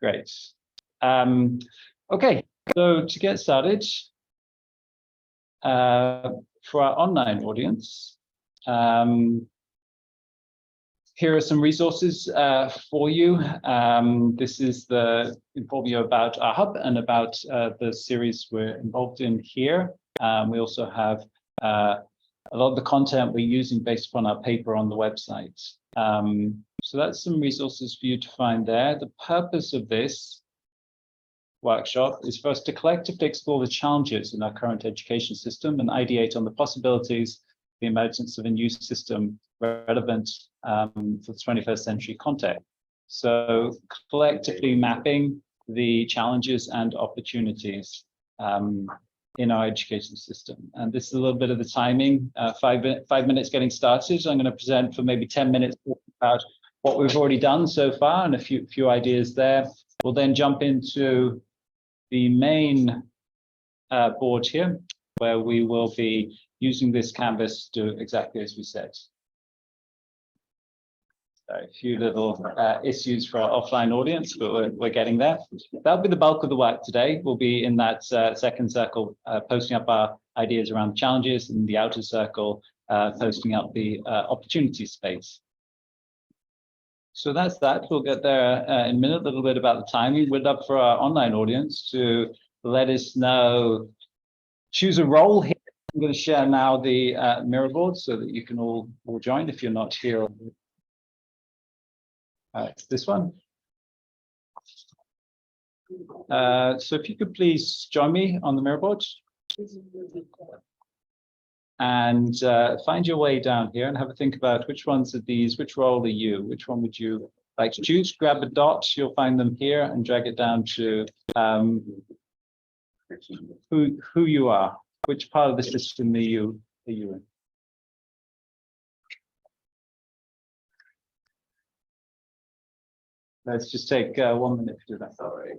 Great. Okay, so to get started, for our online audience, here are some resources for you. This is the inform you about our hub and about the series we're involved in here. We also have a lot of the content we're using based upon our paper on the website. So that's some resources for you to find there. The purpose of this workshop is for us to collectively explore the challenges in our current education system and ideate on the possibilities of the emergence of a new system relevant for the 21st century context. So collectively mapping the challenges and opportunities in our education system. And this is a little bit of the timing, 5 minutes getting started. I'm going to present for maybe 10 minutes about what we've already done so far and a few ideas there. We'll then jump into the main board here, where we will be using this canvas to do exactly as we said. A few little issues for our offline audience, but we're getting there. That'll be the bulk of the work today. We'll be in that second circle, posting up our ideas around challenges, and the outer circle, posting up the opportunity space. So that's that. We'll get there in a minute. A little bit about the timing. We'd love for our online audience to let us know, choose a role here. I'm going to share now the mirror board so that you can all join if you're not here. It's this one. So if you could please join me on the mirror board. And find your way down here and have a think about which ones of these, which role are you? Which one would you like to choose? Grab a dot, you'll find them here, and drag it down to who you are, which part of the system are you in. Let's just take 1 minute to do that. Sorry.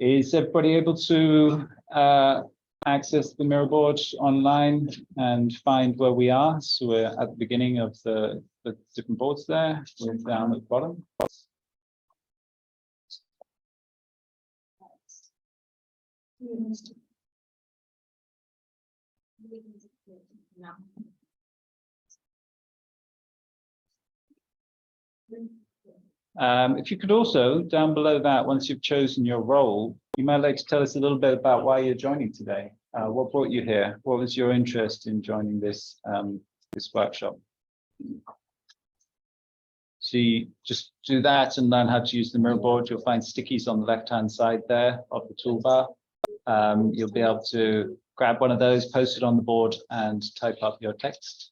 Is everybody able to access the mirror board online and find where we are? So we're at the beginning of the different boards there. We're down at the bottom. If you could also, down below that, once you've chosen your role, you might like to tell us a little bit about why you're joining today. What brought you here? What was your interest in joining this this workshop? So you just do that and learn how to use the mirror board. You'll find stickies on the left-hand side there of the toolbar. You'll be able to grab one of those, post it on the board, and type up your text.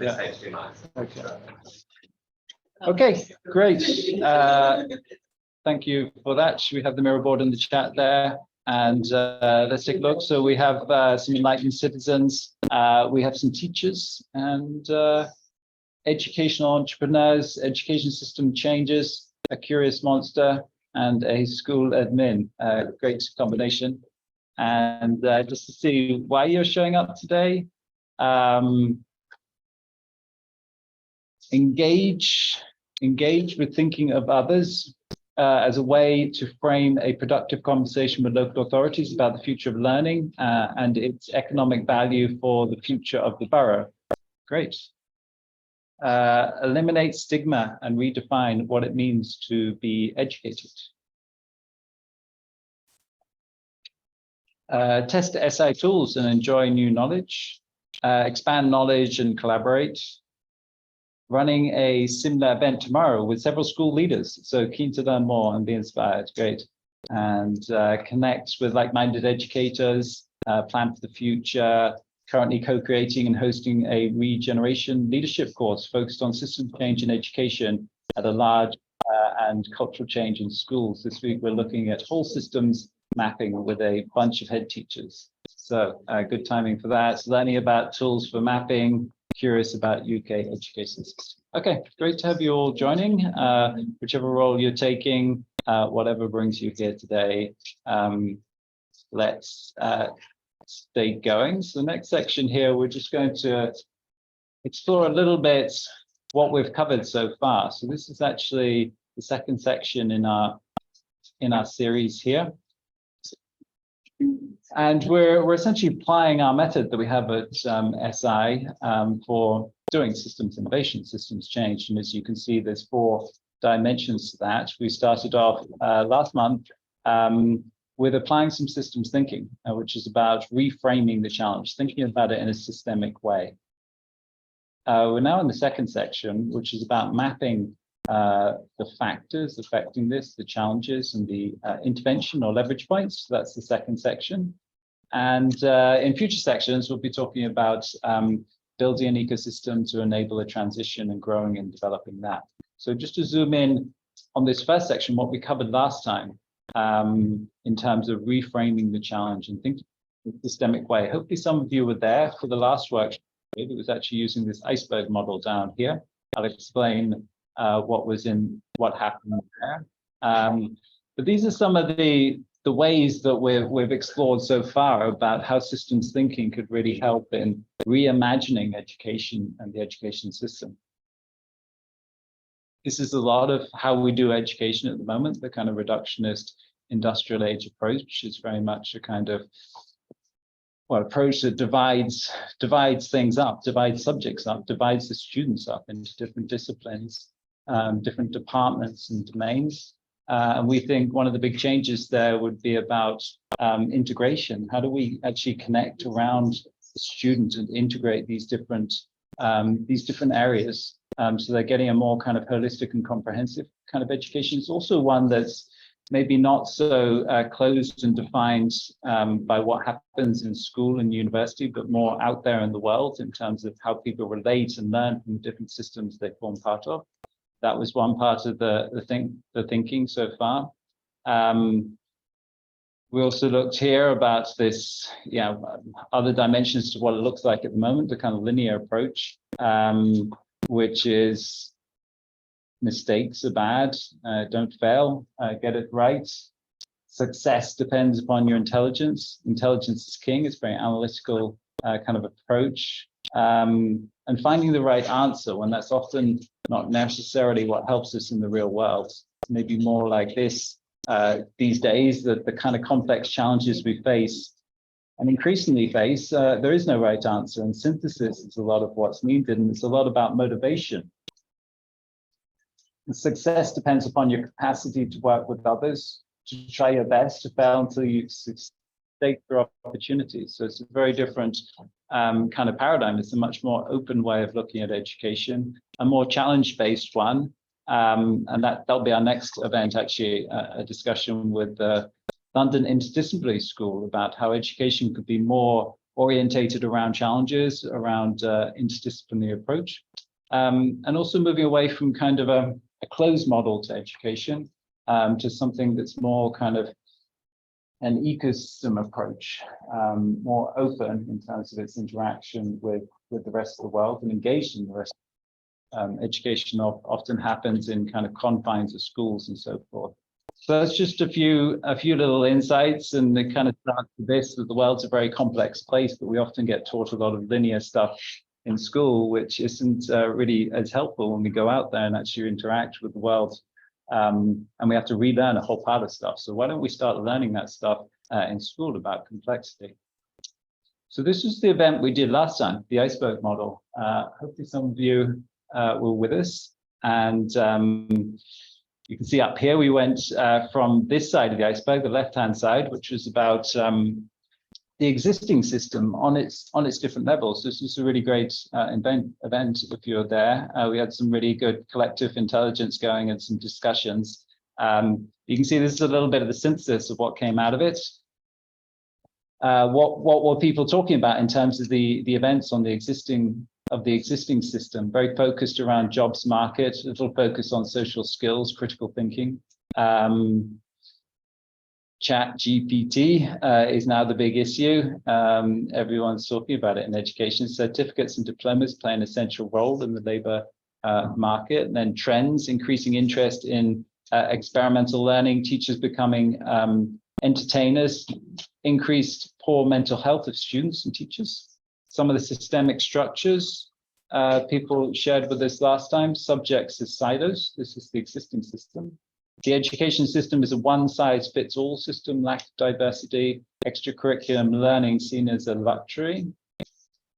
Yeah. Okay, great. Thank you for that. We have the mirror board in the chat there, and let's take a look. So we have some enlightened citizens, we have some teachers and educational entrepreneurs, education system changes, a curious monster, and a school admin. Great combination. And just to see why you're showing up today. Engage with thinking of others as a way to frame a productive conversation with local authorities about the future of learning and its economic value for the future of the borough. Great. eliminate stigma and redefine what it means to be educated. Test SI tools and enjoy new knowledge. Expand knowledge and collaborate. Running a similar event tomorrow with several school leaders. So keen to learn more and be inspired. Great. And connect with like-minded educators, plan for the future. Currently co-creating and hosting a regeneration leadership course focused on system change in education at a large and cultural change in schools. This week, we're looking at whole systems mapping with a bunch of head teachers. So good timing for that. Learning about tools for mapping, curious about UK education system. Okay, great to have you all joining, whichever role you're taking, whatever brings you here today. Let's stay going. So the next section here, we're just going to explore a little bit what we've covered so far. So this is actually the second section in our series here. And we're essentially applying our method that we have at SI for doing systems innovation, systems change. And as you can see, there's 4 dimensions to that. We started off last month with applying some systems thinking, which is about reframing the challenge, thinking about it in a systemic way. We're now in the second section, which is about mapping the factors affecting this, the challenges and the intervention or leverage points. So that's the second section. And in future sections, we'll be talking about building an ecosystem to enable a transition and growing and developing that. So just to zoom in on this first section, what we covered last time in terms of reframing the challenge and thinking in a systemic way. Hopefully some of you were there for the last workshop. It was actually using this iceberg model down here. I'll explain what happened there. But these are some of the ways that we've explored so far about how systems thinking could really help in reimagining education and the education system. This is a lot of how we do education at the moment, the kind of reductionist industrial age approach is very much a kind of approach that divides things up, divides subjects up, divides the students up into different disciplines, different departments and domains. And we think one of the big changes there would be about integration. How do we actually connect around the student and integrate these different areas so they're getting a more kind of holistic and comprehensive kind of education? It's also one that's maybe not so closed and defined by what happens in school and university, but more out there in the world in terms of how people relate and learn from the different systems they form part of. That was one part of the thinking so far. We also looked here about this, other dimensions to what it looks like at the moment, the kind of linear approach, which is mistakes are bad, don't fail, get it right. Success depends upon your intelligence. Intelligence is king. It's a very analytical kind of approach. And finding the right answer when that's often not necessarily what helps us in the real world. Maybe more like this these days, that the kind of complex challenges we face and increasingly face, there is no right answer, and synthesis is a lot of what's needed, and it's a lot about motivation. And success depends upon your capacity to work with others, to try your best, to fail until you take through opportunities. So it's a very different kind of paradigm. It's a much more open way of looking at education, a more challenge-based one. And that'll be our next event, actually, a discussion with the London Interdisciplinary School about how education could be more orientated around challenges, around interdisciplinary approach, and also moving away from kind of a closed model to education to something that's more kind of an ecosystem approach, more open in terms of its interaction with the rest of the world and engaged in the rest. Education often happens in kind of confines of schools and so forth. So that's just a few little insights, and it kind of starts with this, that the world's a very complex place, but we often get taught a lot of linear stuff in school, which isn't really as helpful when we go out there and actually interact with the world. And we have to relearn a whole pile of stuff. So why don't we start learning that stuff in school about complexity? So this was the event we did last time, the iceberg model. Hopefully some of you were with us. And you can see up here, we went from this side of the iceberg, the left-hand side, which was about the existing system on its different levels. This is a really great event if you're there. We had some really good collective intelligence going and some discussions. You can see this is a little bit of the synthesis of what came out of it. What were people talking about in terms of the events on the existing system? Very focused around jobs market, a little focus on social skills, critical thinking. Chat GPT is now the big issue. Everyone's talking about it in education. Certificates and diplomas play an essential role in the labor market. And then trends, increasing interest in experimental learning, teachers becoming entertainers, increased poor mental health of students and teachers. Some of the systemic structures people shared with us last time, subjects as silos. This is the existing system. The education system is a one-size-fits-all system, lack of diversity, extracurriculum learning seen as a luxury.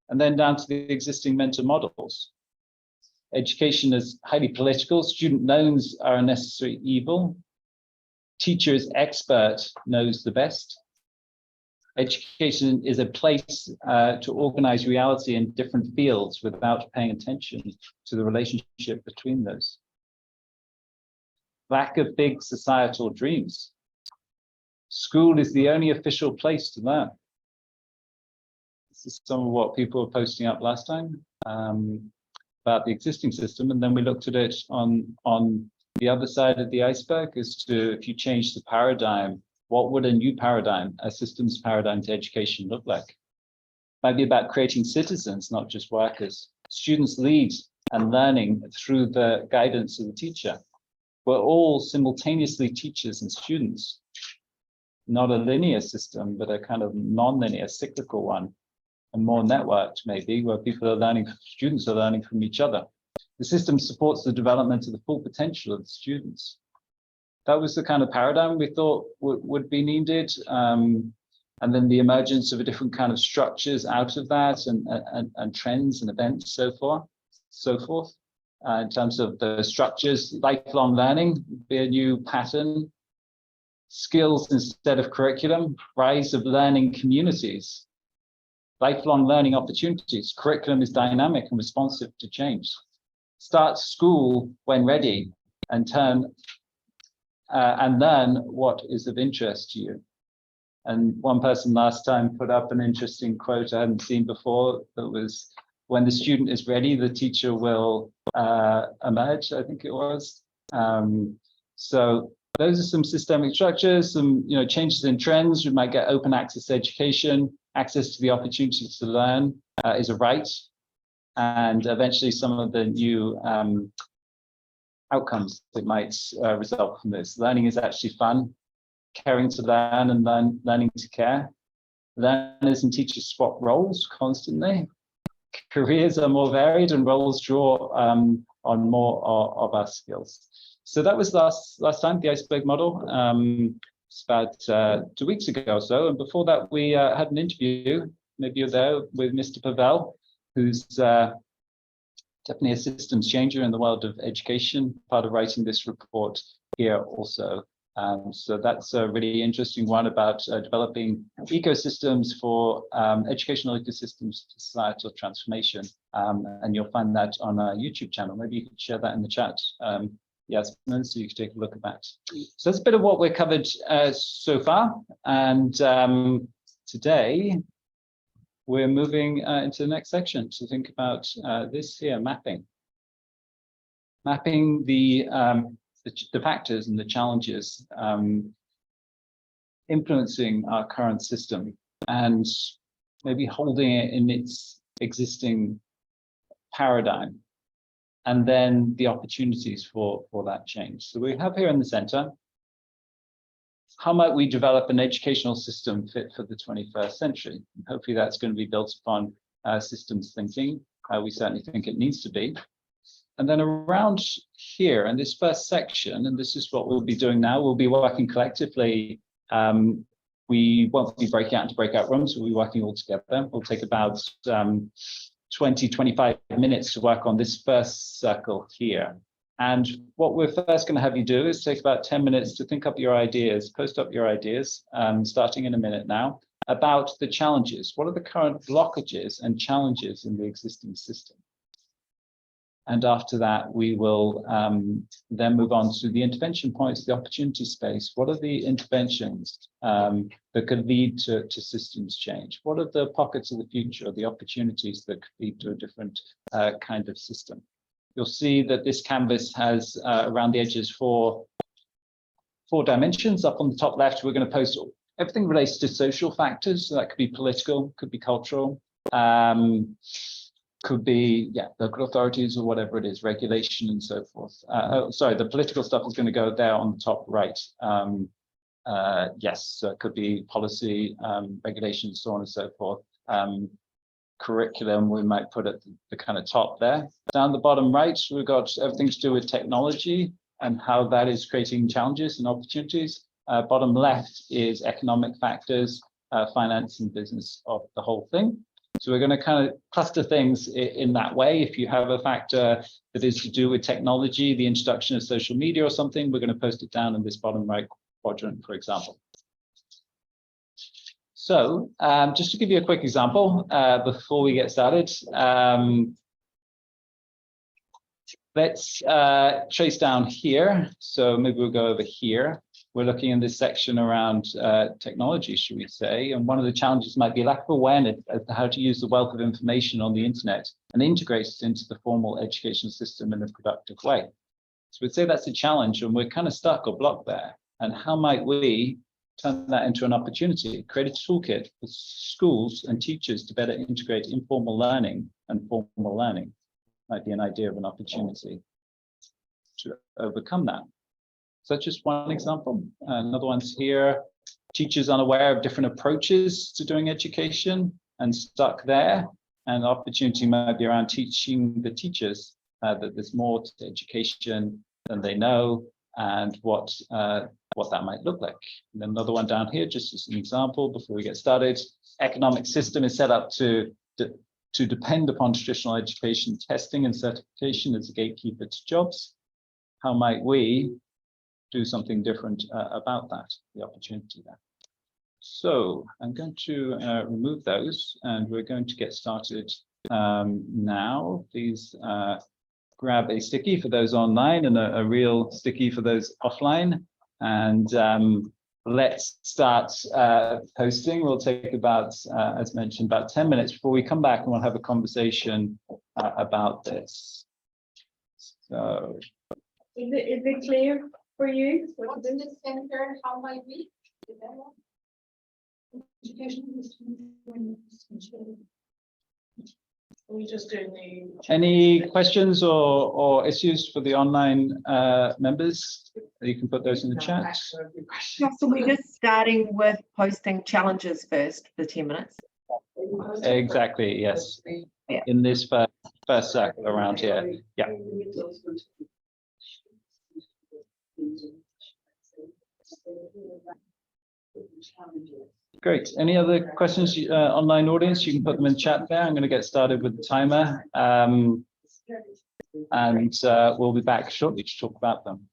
And then down to the existing mentor models. Education is highly political. Student loans are a necessary evil. Teacher is expert, knows the best. Education is a place to organize reality in different fields without paying attention to the relationship between those. Lack of big societal dreams. School is the only official place to learn. This is some of what people were posting up last time about the existing system. And then we looked at it on the other side of the iceberg as to if you change the paradigm, what would a new paradigm, a systems paradigm to education look like? Might be about creating citizens, not just workers. Students lead and learning through the guidance of the teacher. We're all simultaneously teachers and students, not a linear system, but a kind of non-linear, cyclical one, and more networked maybe, where people are learning, students are learning from each other. The system supports the development of the full potential of the students. That was the kind of paradigm we thought would be needed. And then the emergence of a different kind of structures out of that and trends and events, so forth. In terms of the structures, lifelong learning, be a new pattern, skills instead of curriculum, rise of learning communities, lifelong learning opportunities, curriculum is dynamic and responsive to change. Start school when ready and learn what is of interest to you. And one person last time put up an interesting quote I hadn't seen before that was, when the student is ready, the teacher will emerge, I think it was. So those are some systemic structures, some changes in trends. We might get open access education, access to the opportunity to learn is a right. And eventually some of the new outcomes that might result from this. Learning is actually fun, caring to learn and learning to care. Learners and teachers swap roles constantly. Careers are more varied and roles draw on more of our skills. So that was last time, the iceberg model. It's about 2 weeks ago or so. And before that, we had an interview, maybe you're there, with Mr. Pavel, who's definitely a systems changer in the world of education, part of writing this report here also. So that's a really interesting one about developing ecosystems for educational ecosystems for societal transformation. And you'll find that on our YouTube channel. Maybe you could share that in the chat, Yasmin, so you can take a look at that. So that's a bit of what we're covered so far. And today we're moving into the next section to think about this here, mapping. Mapping the factors and the challenges influencing our current system and maybe holding it in its existing paradigm, and then the opportunities for that change. So we have here in the center, how might we develop an educational system fit for the 21st century? Hopefully that's going to be built upon systems thinking. We certainly think it needs to be. And then around here in this first section, and this is what we'll be doing now, we'll be working collectively. We won't be breaking out into breakout rooms, we'll be working all together. We'll take about 25 minutes to work on this first circle here. And what we're first going to have you do is take about 10 minutes to think up your ideas, post up your ideas, starting in a minute now, about the challenges. What are the current blockages and challenges in the existing system? And after that, we will then move on to the intervention points, the opportunity space. What are the interventions that could lead to systems change? What are the pockets of the future, the opportunities that could lead to a different kind of system? You'll see that this canvas has around the edges four dimensions. Up on the top left, we're going to post everything relates to social factors. So that could be political, could be cultural, could be local authorities or whatever it is, regulation and so forth. Sorry, the political stuff is going to go there on the top right. Yes, so it could be policy, regulation, so on and so forth. Curriculum, we might put at the kind of top there. Down the bottom right, we've got everything to do with technology and how that is creating challenges and opportunities. Bottom left is economic factors, finance and business of the whole thing. So we're going to kind of cluster things in that way. If you have a factor that is to do with technology, the introduction of social media or something, we're going to post it down in this bottom right quadrant, for example. So just to give you a quick example before we get started, let's trace down here. So maybe we'll go over here. We're looking in this section around technology, should we say, and one of the challenges might be lack of awareness as to how to use the wealth of information on the internet and integrate it into the formal education system in a productive way. So we'd say that's a challenge and we're kind of stuck or blocked there. And how might we turn that into an opportunity, create a toolkit for schools and teachers to better integrate informal learning and formal learning? Might be an idea of an opportunity to overcome that. So that's just one example. Another one's here. Teachers unaware of different approaches to doing education and stuck there. And the opportunity might be around teaching the teachers that there's more to education than they know and what that might look like. And then another one down here, just as an example before we get started. Economic system is set up to depend upon traditional education testing and certification as a gatekeeper to jobs. How might we do something different about that, the opportunity there? So I'm going to remove those and we're going to get started now. Please grab a sticky for those online and a real sticky for those offline. And let's start posting. We'll take about, as mentioned, about 10 minutes before we come back and we'll have a conversation about this. So. Is it clear for you? What's in the center? How might we? We just doing the. Any questions or issues for the online members? You can put those in the chat. Yeah, so we're just starting with posting challenges first for 10 minutes. Exactly, yes. Yeah. In this first circle around here. Yeah. Great. Any other questions, online audience? You can put them in chat there. I'm going to get started with the timer. And we'll be back shortly to talk about them.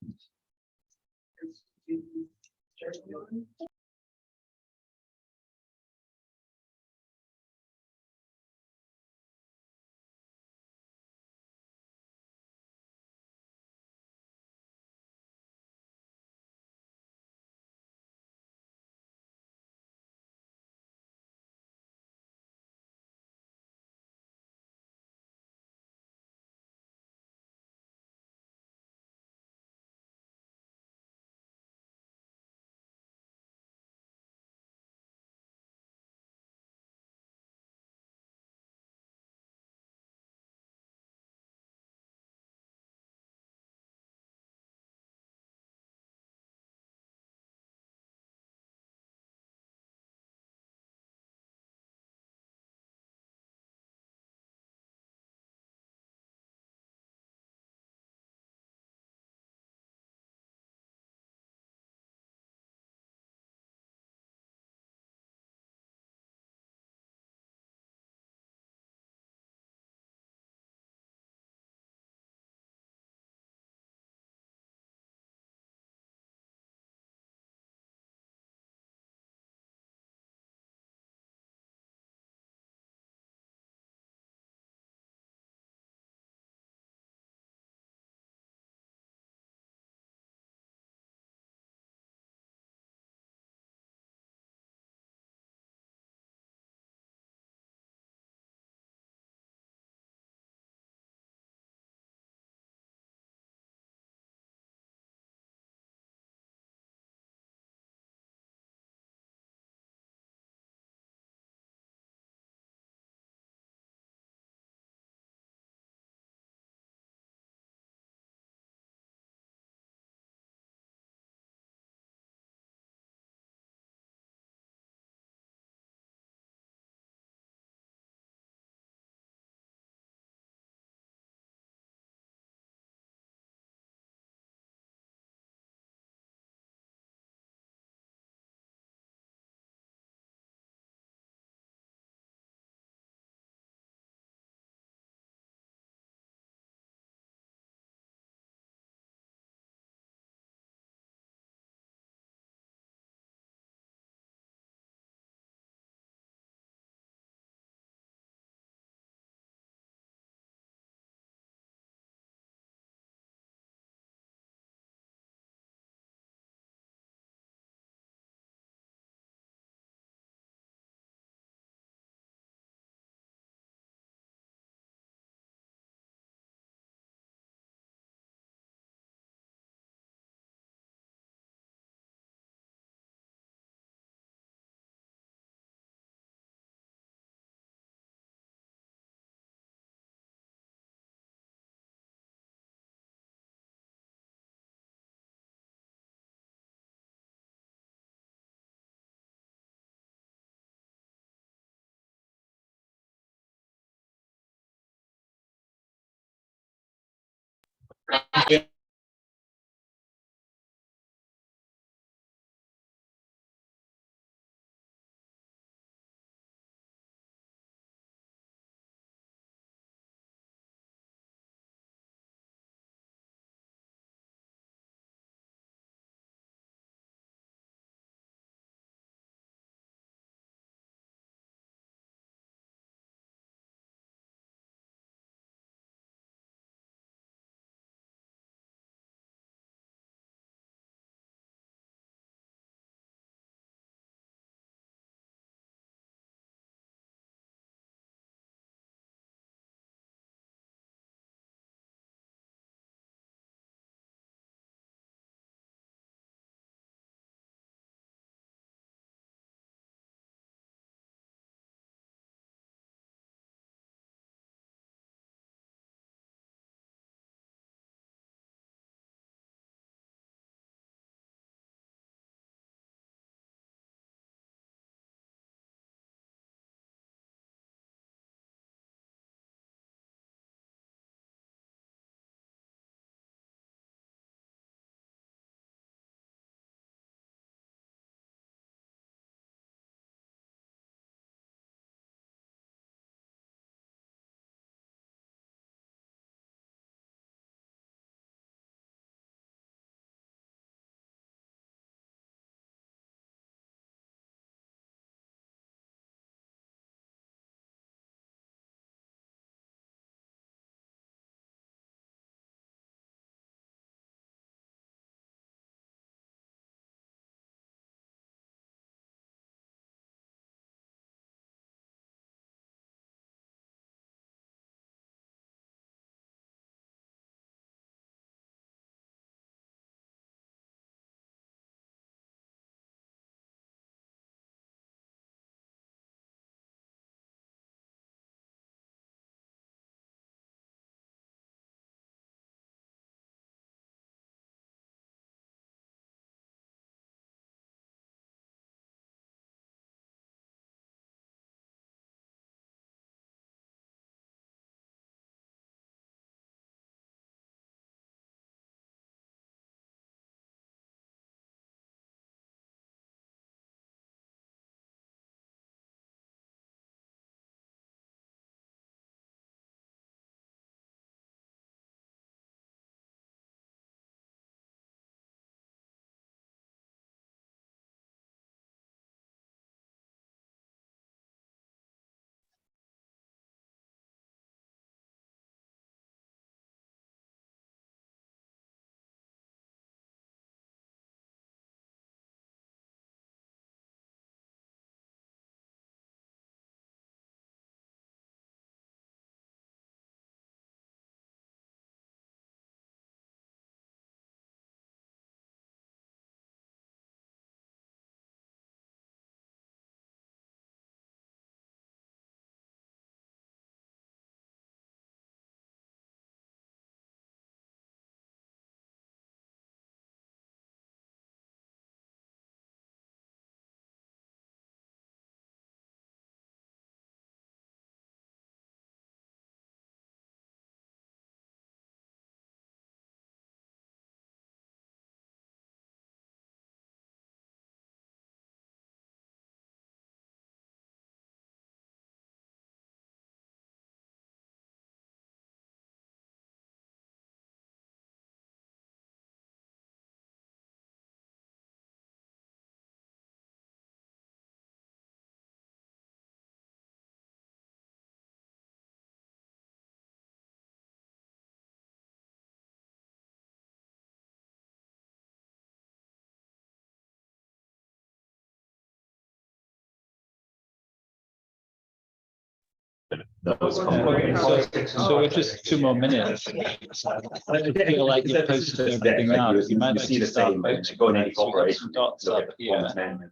So just 2 more minutes. I feel like you've posted everything now. You might actually start voting. So we've got some dots up here, and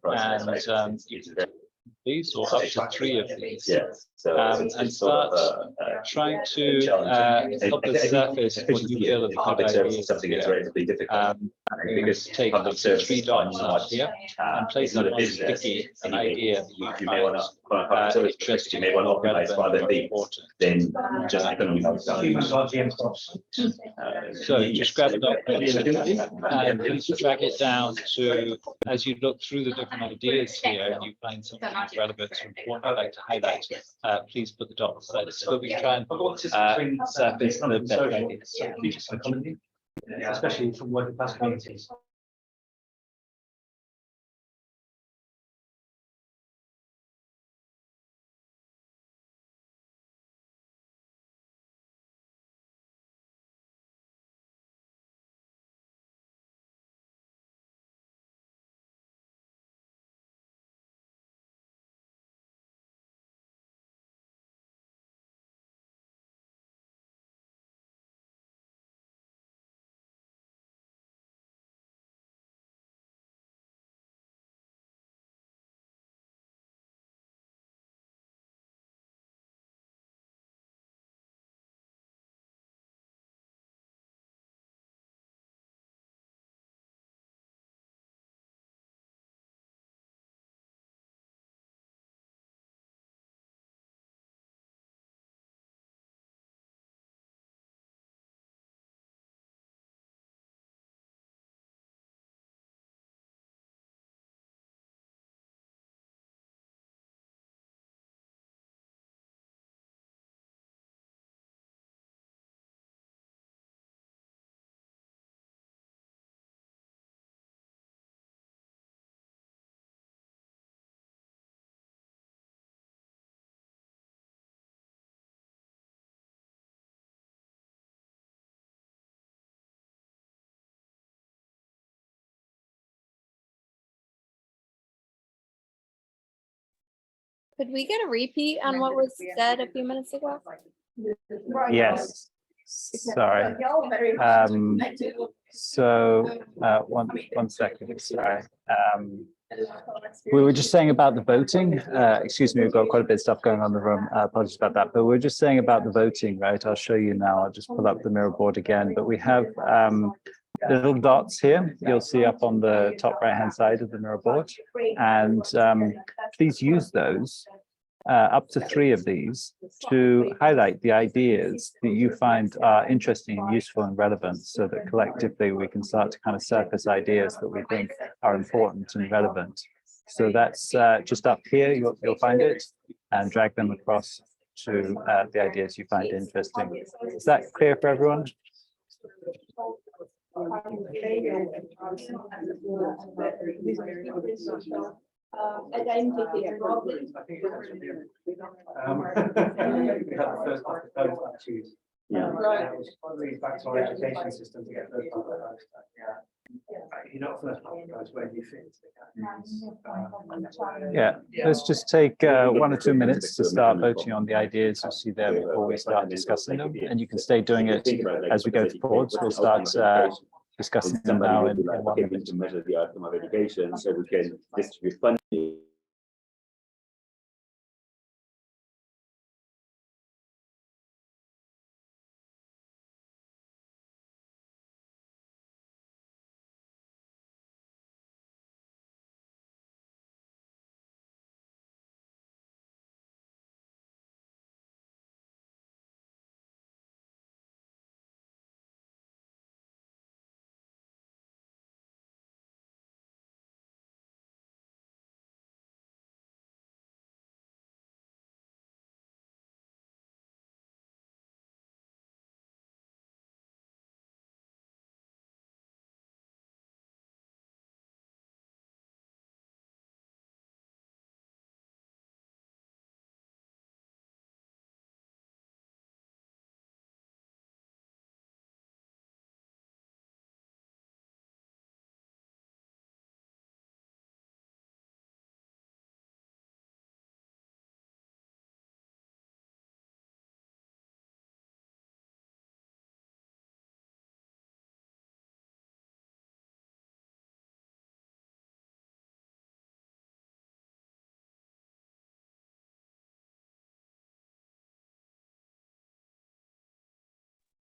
these or up to 3 of these. Yes. So And start trying to help us surface what you feel are the public good service ideas is something that's here. relatively difficult. Because take up to 3 dots up here and place not it a on business. sticky an idea that You may want to find you interesting, may want to organize for other things than just economic outcomes. So just grab a document and please drag it down to, as you look through the different ideas here and you find something that's relevant or important you'd like to highlight, please put the dot beside it so that we can try and surface the better ideas. Especially from working class communities. Could we get a repeat on what was said a few minutes ago? Yes. Sorry. One second. Sorry. We were just saying about the voting. Excuse me, we've got quite a bit of stuff going on in the room. Apologies about that. But we're just saying about the voting, right? I'll show you now. I'll just pull up the mirror board again. But we have little dots here. You'll see up on the top right-hand side of the mirror board. And please use those. Up to 3 of these to highlight the ideas that you find are interesting and useful and relevant so that collectively we can start to kind of surface ideas that we think are important and relevant. So that's just up here, you'll find it and drag them across to the ideas you find interesting. Is that clear for everyone? Identity We had the first class proposed that choose. Yeah. That was really back to our education system to get first class proposed. You're not first class proposed, where do you fit into the Yeah, let's just take 1 or 2 minutes to start voting on the ideas you see there before we start discussing them. And you can stay doing it as we go forward. So we'll start discussing them now in 1 minute. To measure the outcome of education so we can distribute funding.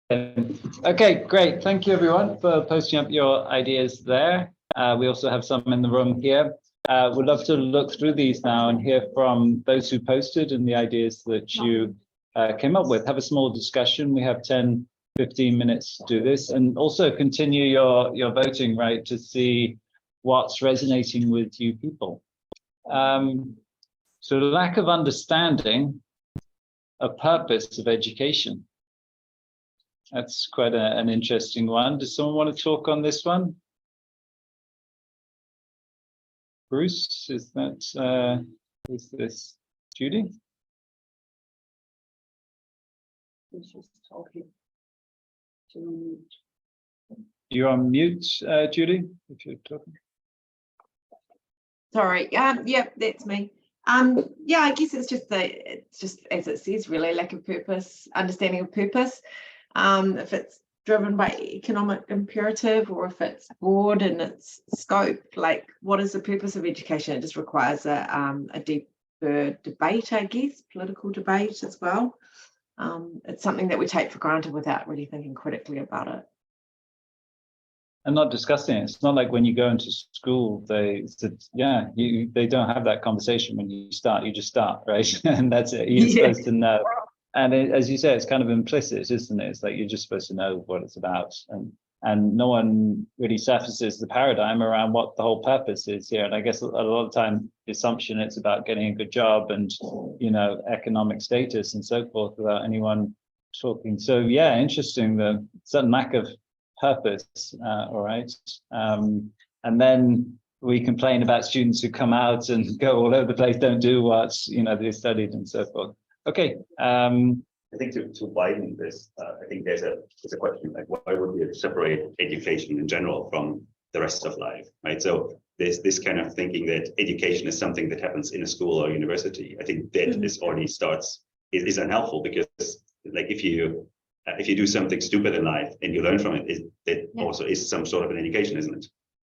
Okay, great. Thank you everyone for posting up your ideas there. We also have some in the room here. We'd love to look through these now and hear from those who posted and the ideas that you came up with. Have a small discussion. We have 10, 15 minutes to do this, and also continue your voting, right, to see what's resonating with you people. So lack of understanding a purpose of education. That's quite an interesting one. Does someone want to talk on this one? Bruce, is this Judy? You're on mute, Judy, if you're talking. Sorry, yeah, that's me. Yeah, I guess it's just as it says, really, lack of purpose, understanding of purpose. If it's driven by economic imperative or if it's broad in its scope, like what is the purpose of education? It just requires a deeper debate, I guess, political debate as well. It's something that we take for granted without really thinking critically about it. And not discussing it. It's not like when you go into school, they don't have that conversation when you start. You just start, right? And that's it. You're supposed to know. And as you say, it's kind of implicit, isn't it? It's like you're just supposed to know what it's about, and no one really surfaces the paradigm around what the whole purpose is here. And I guess a lot of time the assumption it's about getting a good job and economic status and so forth without anyone talking. So yeah, interesting, the certain lack of purpose. All right, and then we complain about students who come out and go all over the place, don't do what they studied and so forth. Okay. I think to widen this, I think there's a question like, why would we separate education in general from the rest of life, right? So there's this kind of thinking that education is something that happens in a school or university. I think that this already is unhelpful, because like if you do something stupid in life and you learn from it, that also is some sort of an education, isn't it?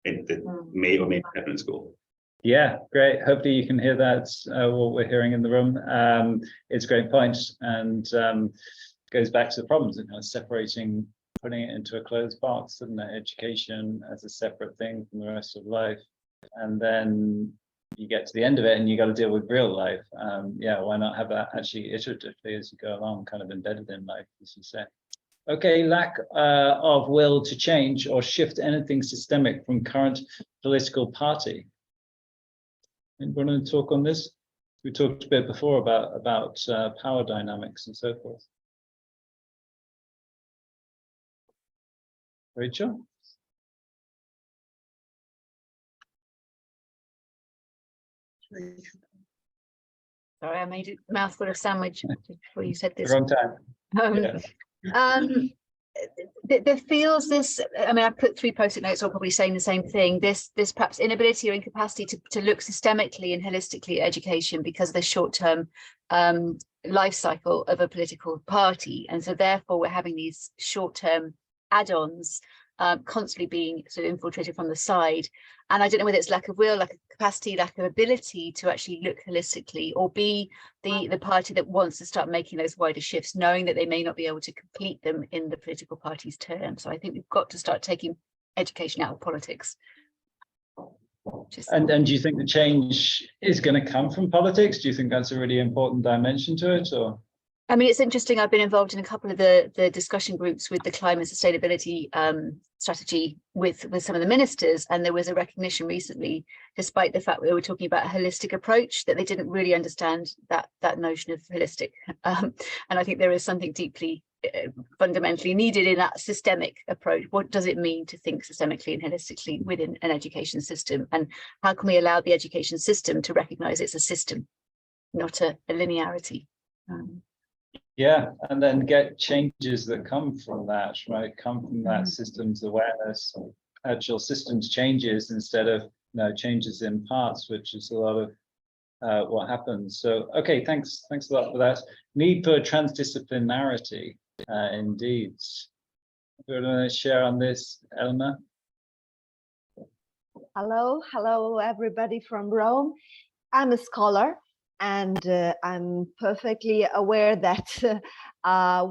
And that may or may not happen in school. Yeah, great. Hopefully you can hear that, what we're hearing in the room. It's a great point, and goes back to the problems of separating, putting it into a closed box, doesn't it? Education as a separate thing from the rest of life. And then you get to the end of it and you got to deal with real life. Why not have that actually iteratively as you go along, kind of embedded in life, as you say. Okay, lack of will to change or shift anything systemic from current political party. Anyone want to talk on this? We talked a bit before about power dynamics and so forth. Rachel? Sorry, I made a mouthful of sandwich before you said this. Wrong time. There feels this, I mean, I put 3 post-it notes all probably saying the same thing, this perhaps inability or incapacity to look systemically and holistically at education because of the short-term life cycle of a political party. And so therefore we're having these short-term add-ons constantly being sort of infiltrated from the side. And I don't know whether it's lack of will, lack of capacity, lack of ability to actually look holistically, or be the party that wants to start making those wider shifts, knowing that they may not be able to complete them in the political party's term. So I think we've got to start taking education out of politics. And do you think the change is going to come from politics? Do you think that's a really important dimension to it, or? I mean, it's interesting. I've been involved in a couple of the discussion groups with the climate sustainability strategy with some of the ministers, and there was a recognition recently, despite the fact that we were talking about a holistic approach, that they didn't really understand that notion of holistic. And I think there is something deeply fundamentally needed in that systemic approach. What does it mean to think systemically and holistically within an education system, and how can we allow the education system to recognize it's a system, not a linearity? Yeah, and then get changes that come from that, right? Come from that systems awareness, actual systems changes instead of changes in parts, which is a lot of what happens. So, okay, thanks a lot for that. Need for transdisciplinarity, indeed. Do you want to share on this, Elena? Hello, everybody from Rome. I'm a scholar. And I'm perfectly aware that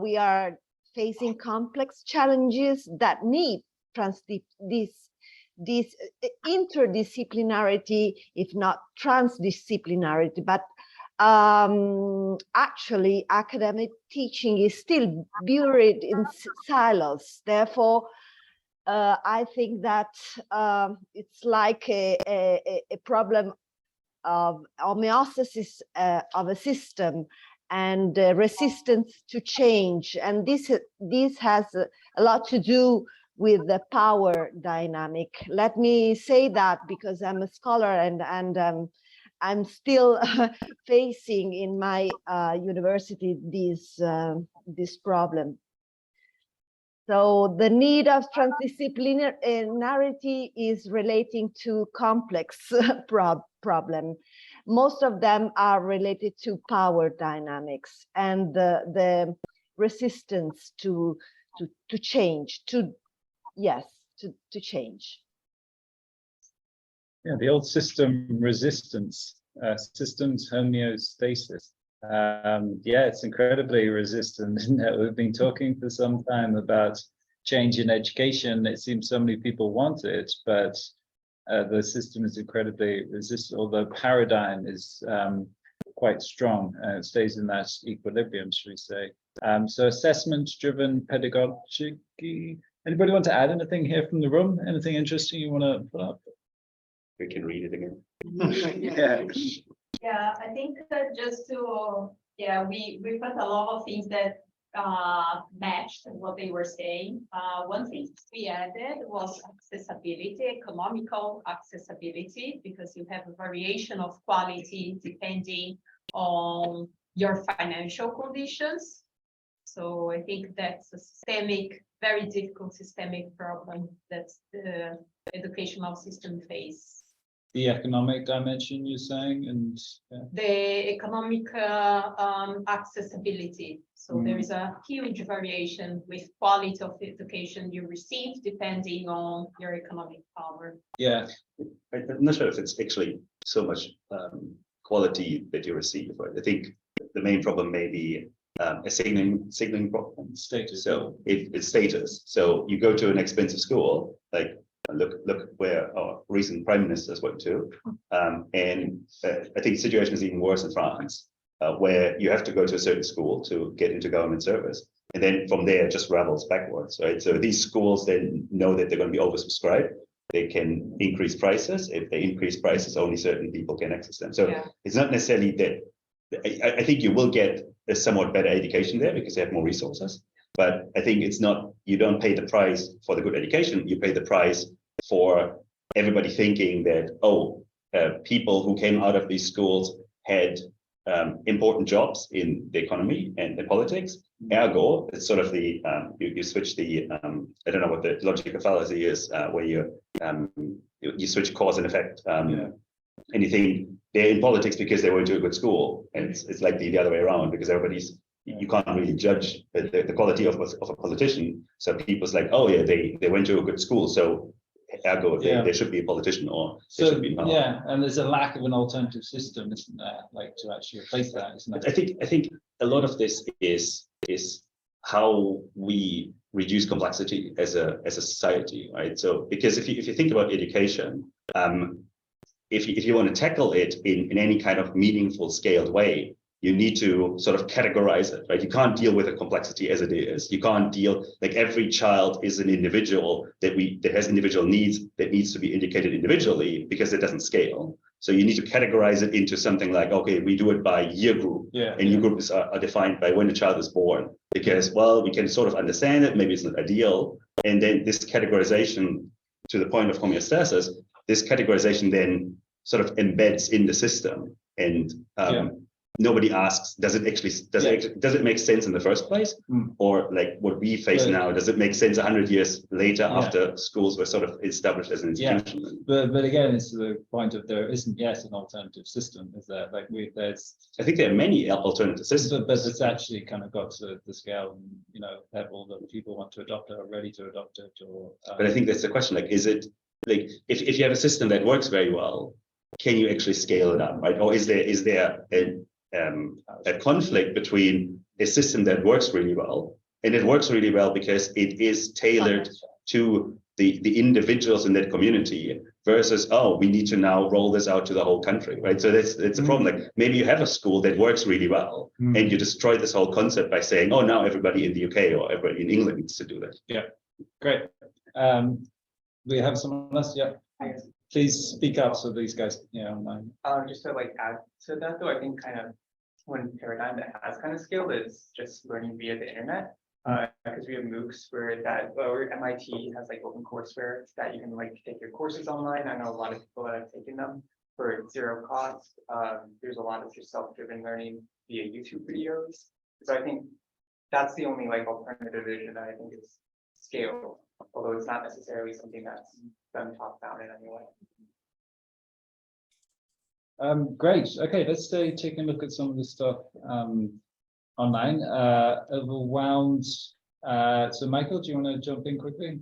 we are facing complex challenges that need this interdisciplinarity, if not transdisciplinarity. But actually, academic teaching is still buried in silos. Therefore, I think that it's like a problem of homeostasis of a system and resistance to change. And this has a lot to do with the power dynamic. Let me say that because I'm a scholar and I'm still facing in my university this problem. So the need of transdisciplinarity is relating to complex problem. Most of them are related to power dynamics and the resistance to change, to change. Yeah, the old system resistance, systems homeostasis. Yeah, it's incredibly resistant. We've been talking for some time about change in education. It seems so many people want it, but the system is incredibly resistant, although paradigm is quite strong. It stays in that equilibrium, should we say. So assessment-driven pedagogy. Anybody want to add anything here from the room? Anything interesting you want to put up? We can read it again. Yeah, I think that just to, we put a lot of things that matched what they were saying. One thing we added was accessibility, economical accessibility, because you have a variation of quality depending on your financial conditions. So I think that's a systemic, very difficult systemic problem that the educational system faces. The economic dimension you're saying, and the economic accessibility. So there is a huge variation with quality of education you receive depending on your economic power. Yeah, I'm not sure if it's actually so much quality that you receive. Right? I think the main problem may be a signaling problem. Status. So if it's status, so you go to an expensive school, like look where our recent prime ministers went to, and I think the situation is even worse in France, where you have to go to a certain school to get into government service, and then from there it just ravels backwards, right? So these schools then know that they're going to be oversubscribed. They can increase prices. If they increase prices, only certain people can access them. So it's not necessarily that. I think you will get a somewhat better education there because they have more resources. But I think it's not, you don't pay the price for the good education, you pay the price for everybody thinking that, people who came out of these schools had important jobs in the economy and the politics. Ergo, it's sort of the, you switch the, I don't know what the logical fallacy is, where you switch cause and effect. And you think they're in politics because they went to a good school. And it's like the other way around, because everybody's, you can't really judge the quality of a politician. So people's like, oh yeah, they went to a good school, so ergo they should be a politician, or they should be in power. Yeah, and there's a lack of an alternative system, isn't there? Like to actually replace that, isn't it? I think a lot of this is how we reduce complexity as a society, right? So because if you think about education, if you want to tackle it in any kind of meaningful scaled way, you need to sort of categorize it, right? You can't deal with the complexity as it is. You can't deal, like every child is an individual that has individual needs that needs to be indicated individually, because it doesn't scale. So you need to categorize it into something like, okay, we do it by year group, and year groups are defined by when the child is born, because, well, we can sort of understand it, maybe it's not ideal. And then this categorization, to the point of homeostasis, this categorization then sort of embeds in the system, and nobody asks, does it make sense in the first place? Or like what we face now, does it make sense 100 years later after schools were sort of established as an institution? But again, it's the point of there isn't yet an alternative system, is there? Like I think there are many alternative systems, but it's actually kind of got to the scale and level that people want to adopt it or ready to adopt it. Or but I think that's the question. Like, is it like if you have a system that works very well, can you actually scale it up, right? Or is there a conflict between a system that works really well And it works really well because it is tailored to the individuals in that community versus, oh, we need to now roll this out to the whole country, right? So it's a problem. Like maybe you have a school that works really well and you destroy this whole concept by saying, oh, now everybody in the UK or everybody in England needs to do that. Yeah, great. We have someone else, yeah. Please speak up so these guys, yeah, online. Just to like add to that though, I think kind of one paradigm that has kind of scaled is just learning via the internet. Because we have MOOCs where MIT has like open courseware that you can like take your courses online. I know a lot of people that have taken them for zero cost. There's a lot of just self-driven learning via YouTube videos. So I think that's the only like alternative vision that I think is scaled, although it's not necessarily something that's done top down in any way. Great. Okay, let's take a look at some of the stuff online. Overwhelmed. So Michael, do you want to jump in quickly?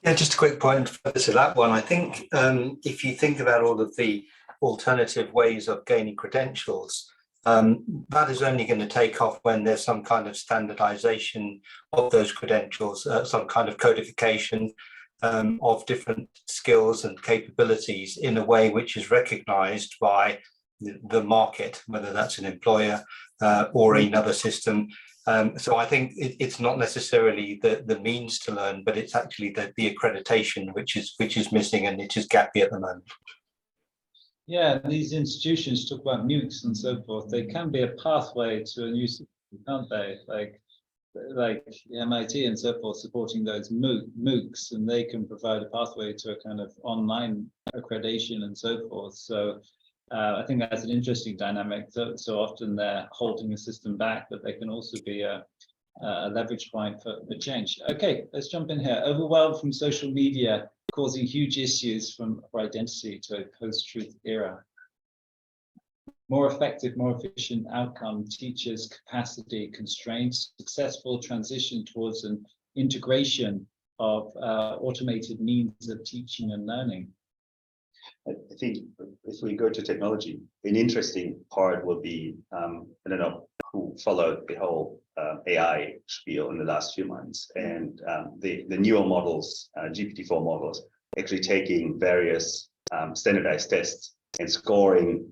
Yeah, just a quick point to that one. I think if you think about all of the alternative ways of gaining credentials, that is only going to take off when there's some kind of standardization of those credentials, some kind of codification of different skills and capabilities in a way which is recognized by the market, whether that's an employer or another system. So I think it's not necessarily the means to learn, but it's actually the accreditation which is missing, and it is gappy at the moment. Yeah, these institutions talk about MOOCs and so forth. They can be a pathway to a new system, can't they? Like MIT and so forth supporting those MOOCs, and they can provide a pathway to a kind of online accreditation and so forth. So I think that's an interesting dynamic. So often they're holding the system back, but they can also be a leverage point for change. Okay, let's jump in here. Overwhelmed from social media, causing huge issues for identity to a post-truth era. More effective, more efficient outcome, teachers' capacity constraints, successful transition towards an integration of automated means of teaching and learning. I think if we go to technology, an interesting part will be, I don't know who followed the whole AI spiel in the last few months, and the newer models, GPT-4 models, actually taking various standardized tests and scoring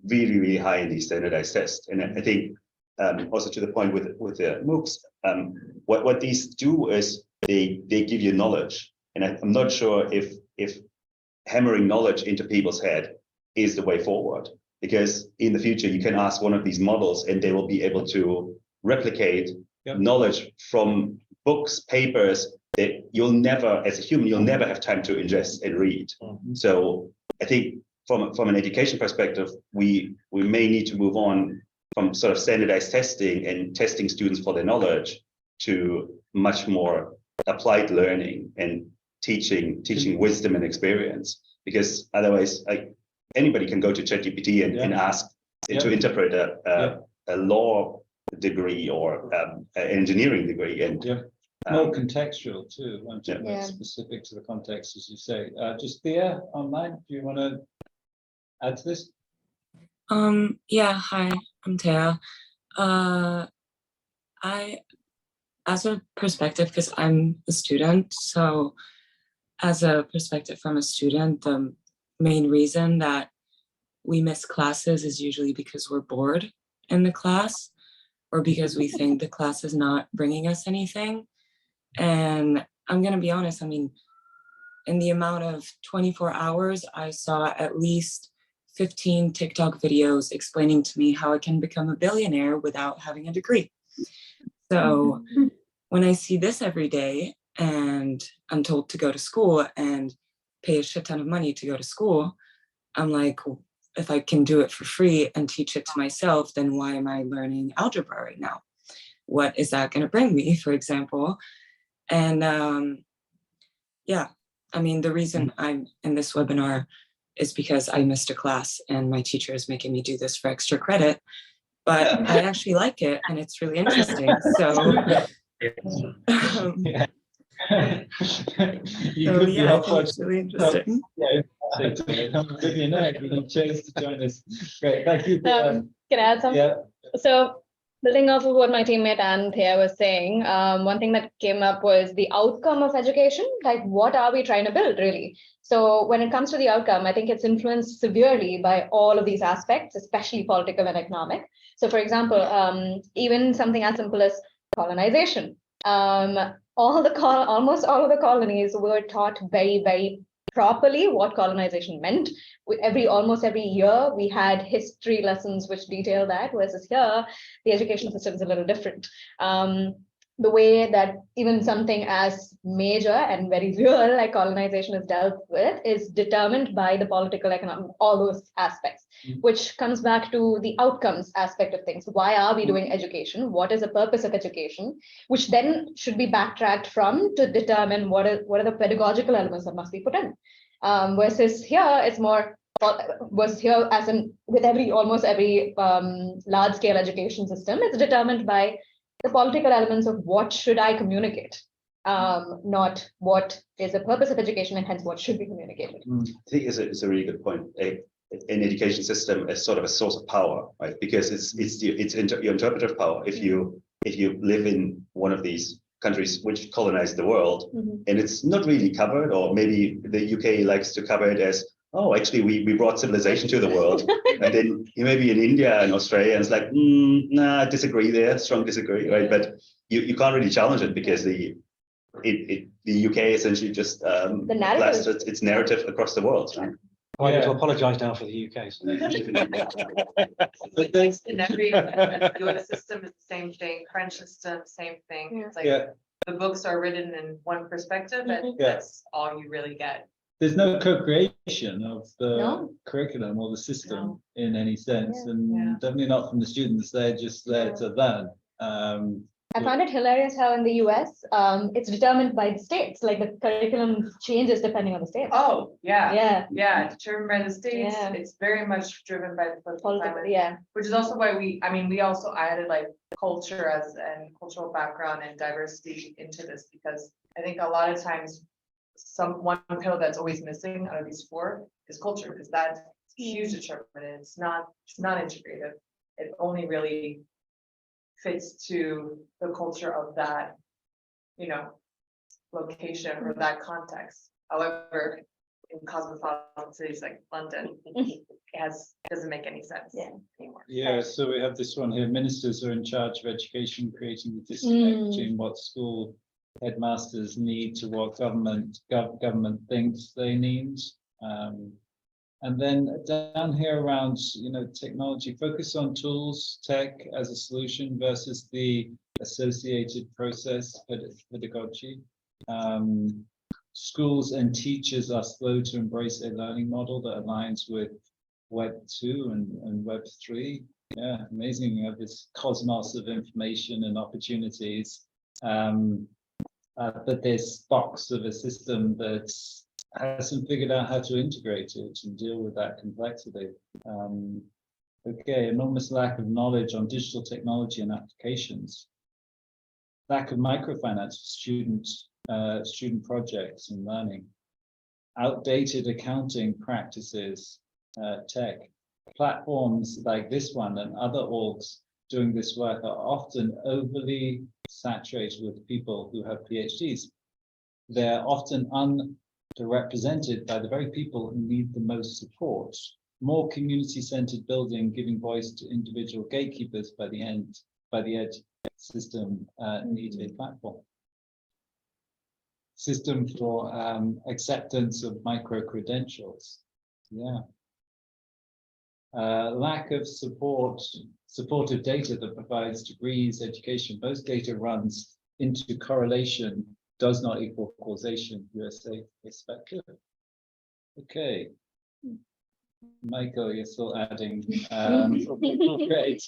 really, really high in these standardized tests. And I think also to the point with the MOOCs, what these do is they give you knowledge. And I'm not sure if hammering knowledge into people's head is the way forward, because in the future you can ask one of these models and they will be able to replicate knowledge from books, papers that you'll never, as a human, you'll never have time to ingest and read. So I think from an education perspective, we may need to move on from sort of standardized testing and testing students for their knowledge to much more applied learning and teaching wisdom and experience, because otherwise anybody can go to ChatGPT and ask to interpret a law degree or an engineering degree, and more contextual too, specific to the context, as you say. Just Thea online, do you want to add to this? Yeah, hi, I'm Thea. As a perspective, because I'm a student, so as a perspective from a student, the main reason that we miss classes is usually because we're bored in the class, or because we think the class is not bringing us anything. And I'm going to be honest, I mean, in the amount of 24 hours, I saw at least 15 TikTok videos explaining to me how I can become a billionaire without having a degree. So when I see this every day and I'm told to go to school and pay a shit ton of money to go to school, I'm like, well, if I can do it for free and teach it to myself, then why am I learning algebra right now? What is that going to bring me, for example? And yeah, I mean, the reason I'm in this webinar is because I missed a class and my teacher is making me do this for extra credit, but I actually like it and it's really interesting. So it's really interesting. You chose to join us. Great, thank you. Can I add something? Yeah. So Building off of what my teammate Anthea was saying, one thing that came up was the outcome of education. Like, what are we trying to build, really? So when it comes to the outcome, I think it's influenced severely by all of these aspects, especially political and economic. So, for example, even something as simple as colonization. Almost all of the colonies were taught very, very properly what colonization meant. Almost every year we had history lessons which detail that, versus here the education system is a little different. The way that even something as major and very real like colonization is dealt with is determined by the political, economic, all those aspects, which comes back to the outcomes aspect of things. Why are we doing education? What is the purpose of education? Which then should be backtracked from to determine what are the pedagogical elements that must be put in. Versus here, it's more was here as in with almost every large scale education system, it's determined by the political elements of what should I communicate, not what is the purpose of education and hence what should be communicated. I think it's a really good point. An education system is sort of a source of power, right? Because it's your interpretive power. If you live in one of these countries which colonized the world, and it's not really covered, or maybe the UK likes to cover it as, oh, actually, we brought civilization to the world. And then you may be in India and Australia, and it's like, nah, I disagree there, strong disagree, right? But you can't really challenge it because the UK essentially just blasted its narrative across the world, right? I need to apologise now for the UK. So But there's, In every US system is the same thing, French system, same thing. It's like the books are written in one perspective, and that's all you really get. there's no co-creation of the curriculum or the system in any sense, and definitely not from the students. They're just there to learn. I find it hilarious how in the US, it's determined by the states, like the curriculum changes depending on the states. Oh, yeah. Determined by the states. It's very much driven by the political climate. Which is also why we also added like culture and cultural background and diversity into this, because I think a lot of times one pillar that's always missing out of these four is culture, because that's a huge determinant. It's not integrative. It only really fits to the culture of that, location or that context. However, in cosmopolitan cities like London, doesn't make any sense anymore. Yeah, so we have this one here. Ministers are in charge of education, creating the disconnect between what school headmasters need to what government thinks they need. And then down here around, technology, focus on tools, tech as a solution versus the associated process pedagogy. Schools and teachers are slow to embrace a learning model that aligns with Web 2 and Web 3. Yeah, amazing. You have this cosmos of information and opportunities. But this box of a system that hasn't figured out how to integrate it and deal with that complexity. Enormous lack of knowledge on digital technology and applications. Lack of microfinance for student projects and learning. Outdated accounting practices, tech. Platforms like this one and other orgs doing this work are often overly saturated with people who have PhDs. They're often underrepresented by the very people who need the most support. More community-centered building, giving voice to individual gatekeepers by the edge system need a platform. System for acceptance of micro-credentials. Lack of supportive data that provides degrees, education. Most data runs into correlation, does not equal causation, USA perspective. Okay. Michael, you're still adding. Great.